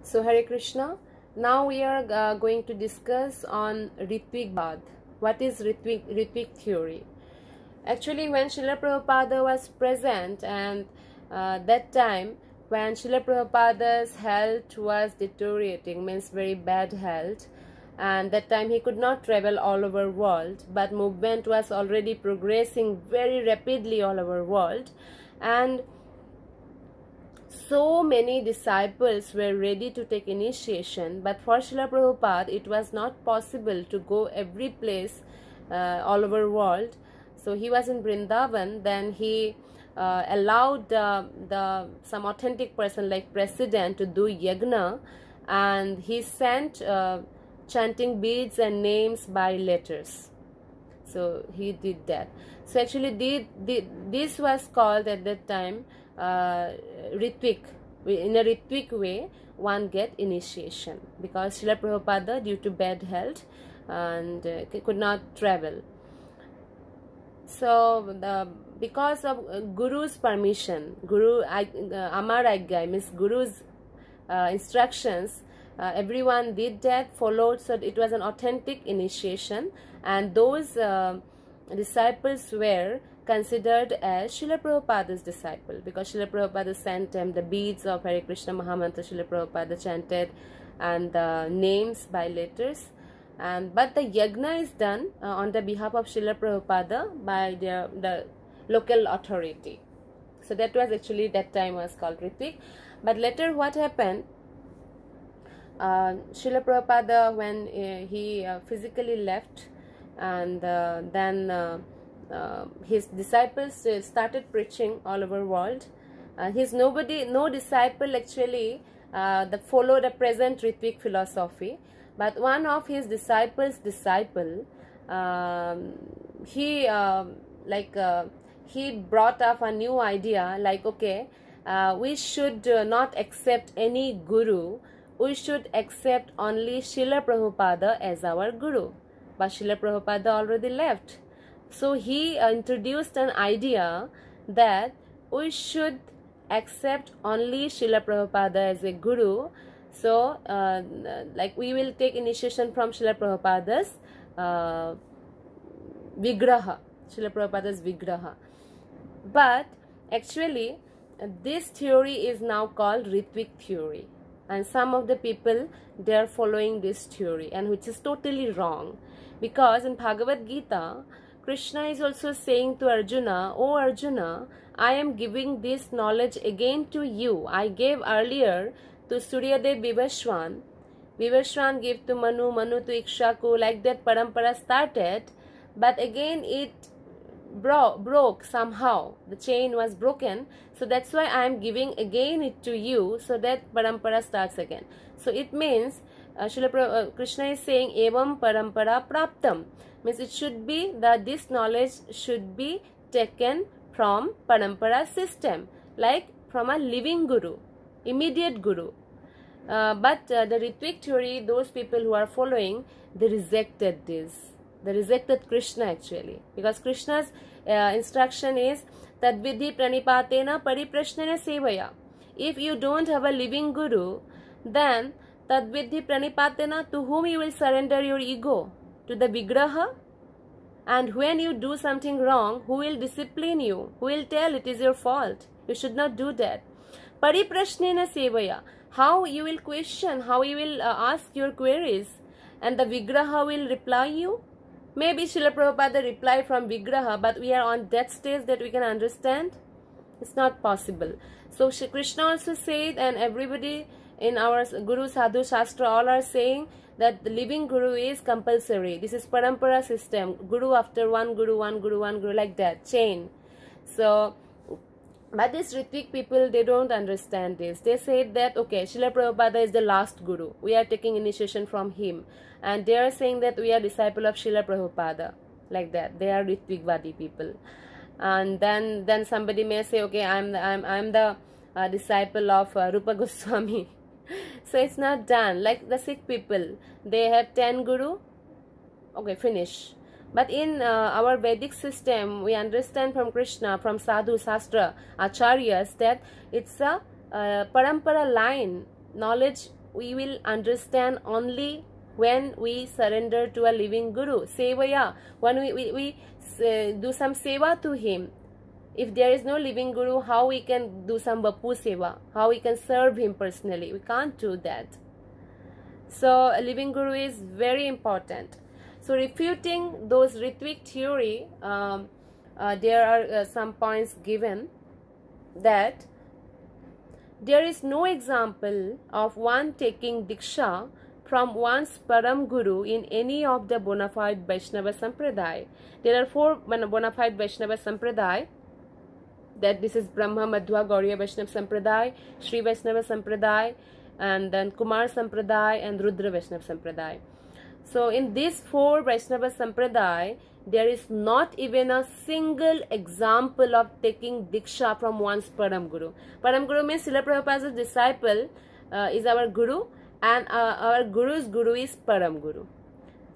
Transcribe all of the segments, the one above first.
So Hare Krishna. Now we are going to discuss on Ritvik Bad. What is Ritvik theory? Actually, when Srila Prabhupada was present, and that time when Srila Prabhupada's health was deteriorating, means very bad health, and that time he could not travel all over world, but movement was already progressing very rapidly all over world, and so many disciples were ready to take initiation, but for Srila Prabhupada it was not possible to go every place all over world. So he was in Vrindavan. Then he allowed some authentic person like president to do yagna, and he sent chanting beads and names by letters. So he did that. So actually this was called at that time Ritvik. In a Ritvik way one get initiation, because Srila Prabhupada, due to bad health, and could not travel. So because of Guru's permission, Amar Agya, means Guru's instructions, everyone did that, followed. So it was an authentic initiation, and those disciples were considered as Srila Prabhupada's disciple, because Srila Prabhupada sent them the beads of Hare Krishna Mahamantra. Srila Prabhupada chanted, and the names by letters. But the yagna is done on the behalf of Srila Prabhupada by the local authority. So that was actually, that time was called Ritvik. But later what happened, Srila Prabhupada, when he physically left, and then his disciples started preaching all over world. No disciple actually that followed the present Ritvik philosophy, but one of his disciples' disciple, he brought up a new idea, like, okay, we should not accept any guru, we should accept only Srila Prabhupada as our guru. But Srila Prabhupada already left. So he introduced an idea that we should accept only Srila Prabhupada as a guru. So like we will take initiation from Srila Prabhupada's Vigraha, Srila Prabhupada's Vigraha. But actually this theory is now called Ritvik theory, and some of the people, they are following this theory, and which is totally wrong, because in Bhagavad Gita Krishna is also saying to Arjuna, "O Arjuna, I am giving this knowledge again to you. I gave earlier to Suryadev Vivaswan. Vivaswan gave to Manu, Manu to Ikshaku." Like that parampara started, but again it broke somehow. The chain was broken. So that's why I am giving again it to you, so that parampara starts again. So it means Krishna is saying, "Evam parampara praptam." Means it should be that this knowledge should be taken from parampara system, like from a living guru, immediate guru. But the Ritvik theory, those people who are following, they rejected this. They rejected Krishna actually, because Krishna's instruction is tadvidhi pranipatena pariprashnena sevaya. If you don't have a living guru, then tadvidhi pranipatena, to whom you will surrender your ego? To the Vigraha? And when you do something wrong, who will discipline you? Who will tell it is your fault? You should not do that. Pariprashnena sevaya. How you will question, how you will ask your queries, and the Vigraha will reply you? Maybe Srila Prabhupada replied from Vigraha, but we are on that stage that we can understand. It's not possible. So Krishna also said, and everybody in our Guru Sadhu Shastra all are saying, that the living guru is compulsory. This is parampara system. Guru after one guru, one guru, one guru, like that, chain. So, but these Ritvik people, they don't understand this. They say that, okay, Srila Prabhupada is the last guru. We are taking initiation from him. And they are saying that we are disciple of Srila Prabhupada. Like that. They are Ritvikvadi people. And then somebody may say, okay, I'm the disciple of Rupa Goswami. So it's not done. Like the Sikh people, they have 10 guru. Okay, finish. But in our Vedic system, we understand from Krishna, from Sadhu, Shastra, Acharyas, that it's a parampara line. Knowledge we will understand only when we surrender to a living Guru. Sevaya, when we do some seva to him. If there is no living Guru, how we can do some Bapu seva? How we can serve him personally? We can't do that. So a living Guru is very important. So refuting those Ritwik theory, there are some points given that there is no example of one taking Diksha from one's Param Guru in any of the bona fide Vaishnava Sampradaya. There are 4 bona fide Vaishnava Sampradaya, that this is Brahma, Madhva, Gauriya Vaishnava Sampradaya, Sri Vaishnava Sampradaya, and then Kumar Sampradaya and Rudra Vaishnava Sampradaya. So in these 4 Vaishnava Sampradaya, there is not even a single example of taking Diksha from one's Param Guru. Param Guru means Srila Prabhupada's disciple is our Guru, and our Guru's Guru is Param Guru.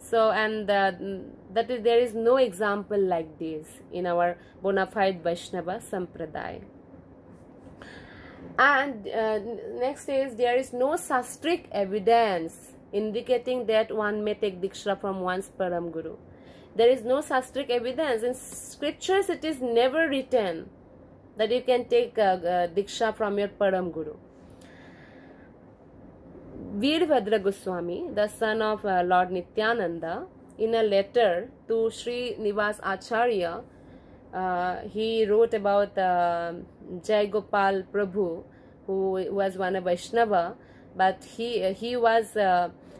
So, and there is no example like this in our bona fide Vaishnava Sampradaya. And next is, there is no sastric evidence indicating that one may take Diksha from one's Param Guru. There is no sastric evidence. In scriptures, it is never written that you can take Diksha from your Param Guru. Veerbhadra Goswami, the son of Lord Nityananda, in a letter to Sri Nivas Acharya, he wrote about Jai Gopal Prabhu, who was one of Vaishnava, but he was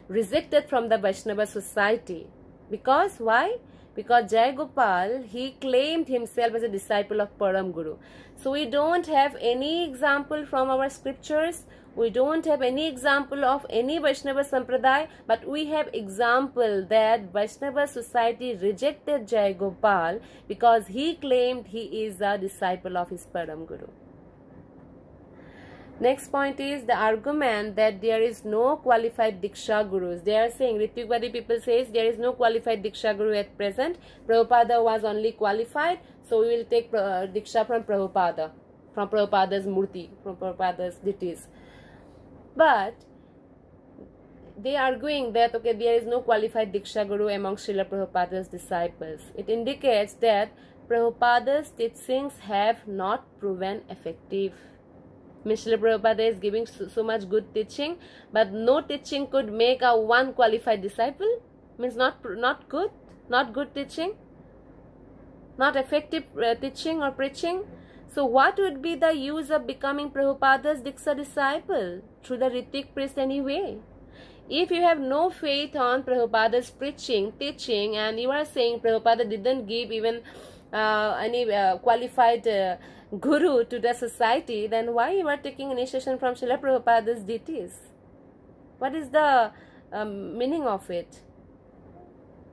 rejected from the Vaishnava society. Because why? Because Jai Gopal, he claimed himself as a disciple of Param Guru. So we don't have any example from our scriptures. We don't have any example of any Vaishnava Sampradaya, but we have example that Vaishnava society rejected Jai Gopal because he claimed he is a disciple of his Param Guru. Next point is the argument that there is no qualified Diksha Gurus. They are saying, Ritvikvadi people says there is no qualified Diksha Guru at present. Prabhupada was only qualified, so we will take Diksha from Prabhupada, from Prabhupada's Murti, from Prabhupada's deities. But they are arguing that, okay, there is no qualified Diksha Guru among Srila Prabhupada's disciples. It indicates that Prabhupada's teachings have not proven effective. Srila Prabhupada is giving so much good teaching, but no teaching could make a one qualified disciple. Means not good teaching, not effective teaching or preaching. So what would be the use of becoming Prabhupada's Diksha disciple through the Ritik priest anyway? If you have no faith on Prabhupada's preaching, teaching, and you are saying Prabhupada didn't give even any qualified Guru to the society, then why you are taking initiation from Srila Prabhupada's deities? What is the meaning of it?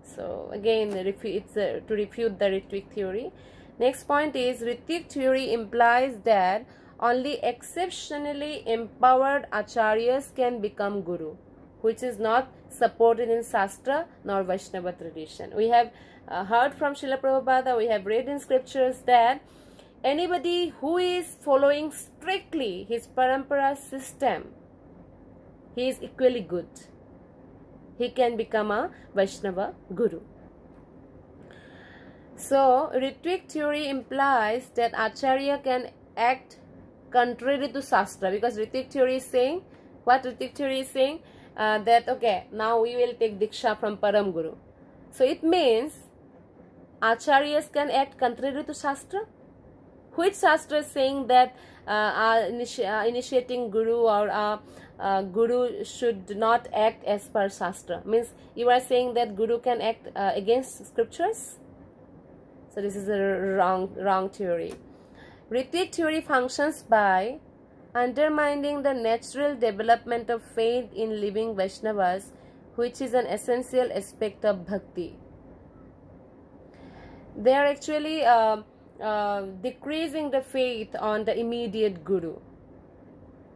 So again, it's to refute the Ritwik theory. Next point is, Ritwik theory implies that only exceptionally empowered acharyas can become Guru, which is not supported in Shastra nor Vaishnava tradition. We have heard from Srila Prabhupada, we have read in scriptures that anybody who is following strictly his parampara system, he is equally good. He can become a Vaishnava Guru. So, Ritwik theory implies that Acharya can act contrary to Shastra, because Ritwik theory is saying, what Ritwik theory is saying? That, okay, now we will take Diksha from Param Guru. So, it means Acharyas can act contrary to Shastra? Which Shastra is saying that initiating Guru or Guru should not act as per Shastra? Means you are saying that Guru can act against scriptures? So this is a wrong theory. Ritwik theory functions by undermining the natural development of faith in living Vaishnavas, which is an essential aspect of bhakti. They are actually decreasing the faith on the immediate Guru,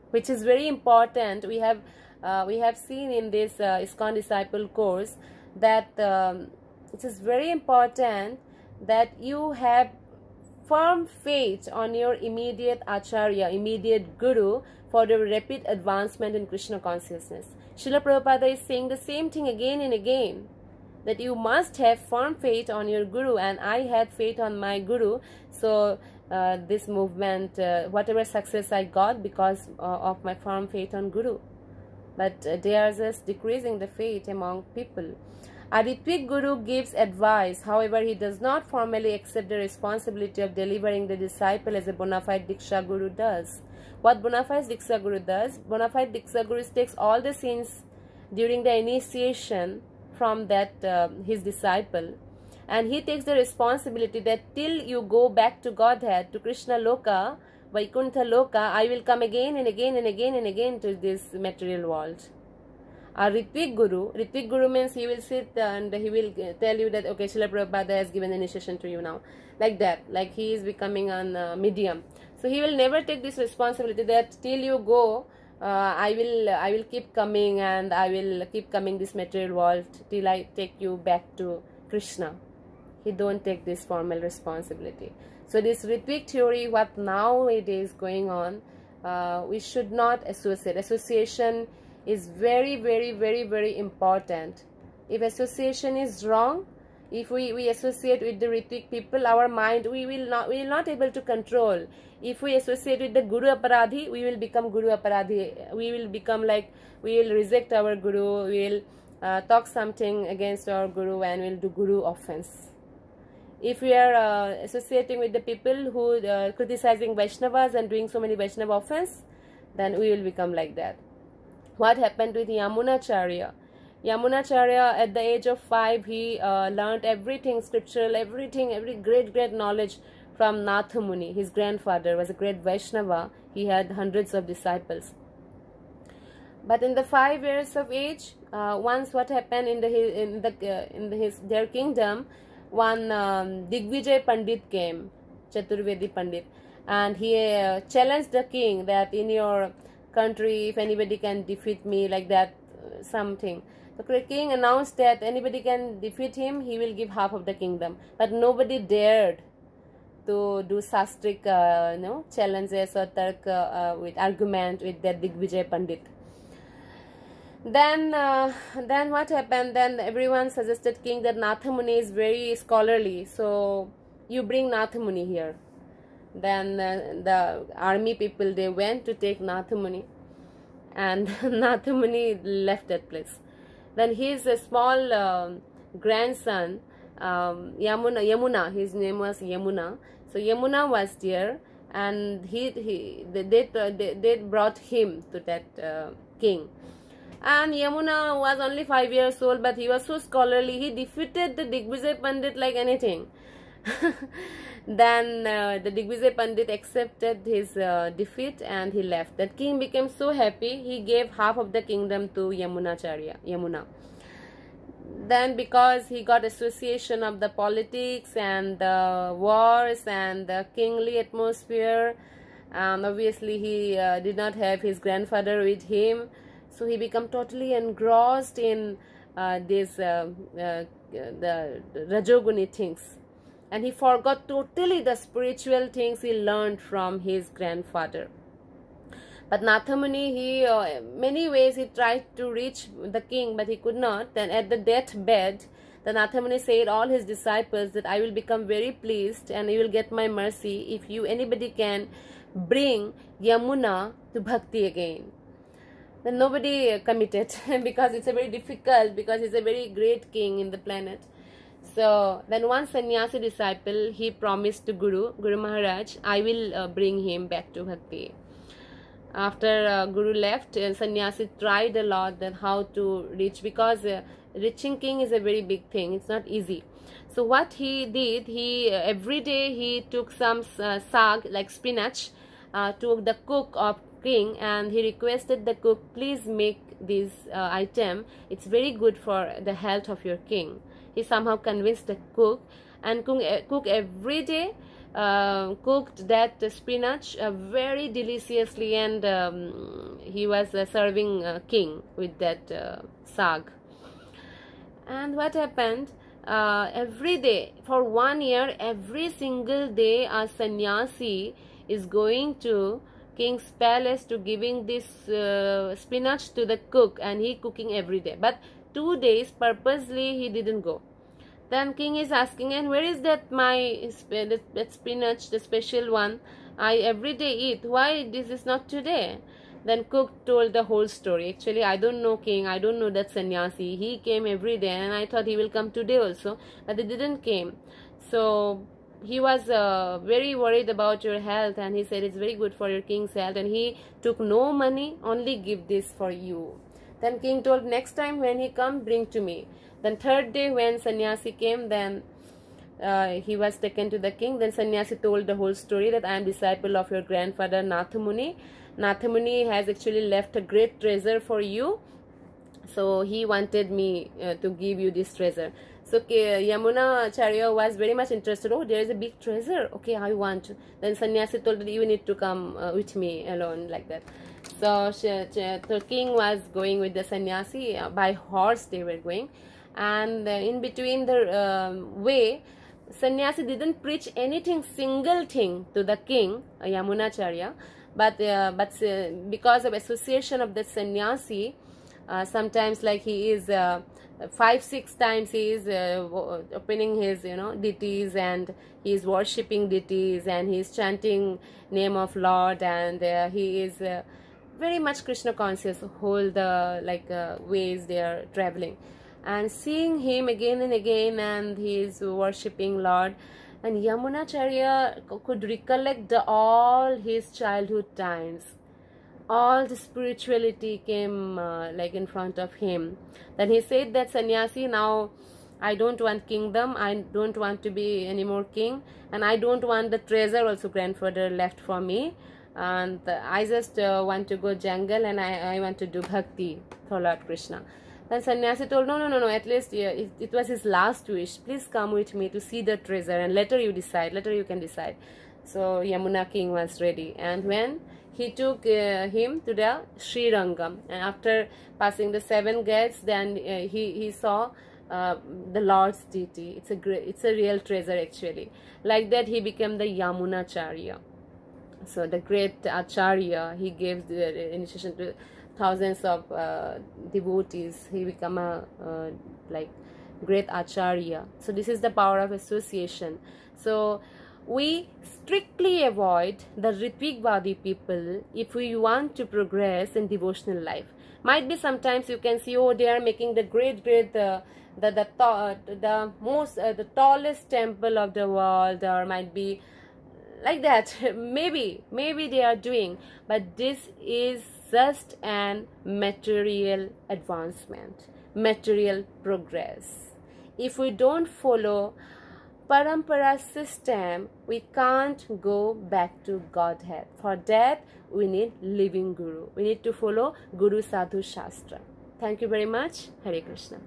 which is very important. We have seen in this ISKCON disciple course that it is very important that you have firm faith on your immediate Acharya, immediate Guru, for your rapid advancement in Krishna consciousness. Srila Prabhupada is saying the same thing again and again, that you must have firm faith on your Guru, and I had faith on my Guru. So this movement, whatever success I got because of my firm faith on Guru. But they are just decreasing the faith among people. A Ritvik Guru gives advice, however, he does not formally accept the responsibility of delivering the disciple as a bona fide Diksha Guru does. What bona fide Diksha Guru does? Bona fide Diksha Guru takes all the sins during the initiation from that his disciple, and he takes the responsibility that till you go back to Godhead, to Krishna Loka, Vaikuntha Loka, I will come again and again and again and again to this material world. A Ritvik Guru means he will sit and he will tell you that, okay, Srila Prabhupada has given initiation to you now. Like that, like he is becoming a medium. So he will never take this responsibility that till you go, I will keep coming, and I will keep coming this material world till I take you back to Krishna. He don't take this formal responsibility. So this Ritvik theory, what nowadays going on, we should not associate. Association is very, very, very, very important. If association is wrong, if we associate with the Ritvik people, our mind we will not able to control. If we associate with the Guru Aparadhi, we will become Guru Aparadhi. We will become like, we will reject our Guru, we will talk something against our Guru, and will do Guru offense. If we are associating with the people who criticizing Vaishnavas and doing so many Vaishnava offense, then we will become like that. What happened with Yamunacharya? Yamunacharya, at the age of 5, he learned everything scriptural, everything, every great knowledge from Natha Muni. His grandfather was a great Vaishnava. He had hundreds of disciples. But in the 5 years of age, once what happened in their kingdom, one Digvijay Pandit came, Chaturvedi Pandit, and he challenged the king that in your country, if anybody can defeat me, like that, something. The king announced that anybody can defeat him, he will give half of the kingdom. But nobody dared to do sastric challenges or tark with argument with that Digvijay Pandit. Then what happened? Then everyone suggested king that Natha Muni is very scholarly, so you bring Natha Muni here. Then the army people, they went to take Natha Muni, and Natha Muni left that place. Then his small grandson, Yamuna, his name was Yamuna. So Yamuna was there, and they brought him to that king. And Yamuna was only 5 years old, but he was so scholarly. He defeated the Digvijay Pandit like anything. Then the Digvijay Pandit accepted his defeat, and he left. That king became so happy, he gave half of the kingdom to Yamuna. Then because he got association of the politics and the wars and the kingly atmosphere, obviously he did not have his grandfather with him. So he became totally engrossed in the Rajoguni things, and he forgot totally the spiritual things he learned from his grandfather. But Natha Muni, he many ways he tried to reach the king, but he could not. Then at the deathbed, the Natha Muni said all his disciples that I will become very pleased and you will get my mercy if anybody can bring Yamuna to bhakti again. Then nobody committed because it's a very difficult, because he's a very great king in the planet. So then one sannyasi disciple, he promised to Guru Maharaj, I will bring him back to bhakti. After Guru left, sannyasi tried a lot that how to reach, because reaching king is a very big thing, it's not easy. So what he did, he every day he took some sag, like spinach, to the cook of king, and he requested the cook, please make this item, it's very good for the health of your king. He somehow convinced the cook, and cook every day cooked that spinach very deliciously, and he was serving king with that sag. And what happened, every day for 1 year, every single day a sannyasi is going to king's palace to giving this spinach to the cook, and he cooking every day. But 2 days purposely he didn't go. Then king is asking, and where is that that spinach, the special one I every day eat? Why this is not today? Then cook told the whole story. Actually, I don't know king, I don't know that sannyasi. He came every day and I thought he will come today also, but he didn't came. So he was very worried about your health, and he said it's very good for your king's health, and he took no money, only give this for you. Then king told, next time when he come, bring to me. Then third day when sannyasi came, then he was taken to the king. Then sannyasi told the whole story, that I am disciple of your grandfather Nathamuni. Nathamuni has actually left a great treasure for you, so he wanted me to give you this treasure. So Yamunacharya was very much interested. Oh, there is a big treasure. Okay, I want. Then sannyasi told that you need to come with me alone, like that. So the king was going with the sannyasi. By horse they were going, and in between the way, sannyasi didn't preach anything, single thing to the king, Yamunacharya. But because of association of the sannyasi, sometimes like he is 5-6 times he is opening his deities, and he is worshipping deities, and he is chanting name of Lord, and he is very much Krishna conscious whole the ways they are traveling, and seeing him again and again, and he is worshipping Lord. And Yamunacharya could recollect all his childhood times. All the spirituality came in front of him. Then he said that sannyasi, now I don't want kingdom, I don't want to be anymore king, and I don't want the treasure also grandfather left for me, and I just want to go jungle, and I want to do bhakti for Lord Krishna. Then sannyasi told, no, at least it was his last wish. Please come with me to see the treasure, and later you decide, later you can decide. So Yamuna king was ready, and when he took him to the Sri Rangam, and after passing the 7 gates, then he saw the Lord's deity. It's a real treasure actually. Like that he became the Yamunacharya. So the great Acharya, he gave the initiation to thousands of devotees. He became a great Acharya. So this is the power of association. So we strictly avoid the Ritvigvadi people if we want to progress in devotional life. Might be sometimes you can see, oh, they are making the the tallest temple of the world, or might be like that. maybe they are doing, but this is just an material advancement, material progress. If we don't follow parampara system, we can't go back to Godhead. For that, we need living Guru. We need to follow Guru Sadhu Shastra. Thank you very much. Hare Krishna.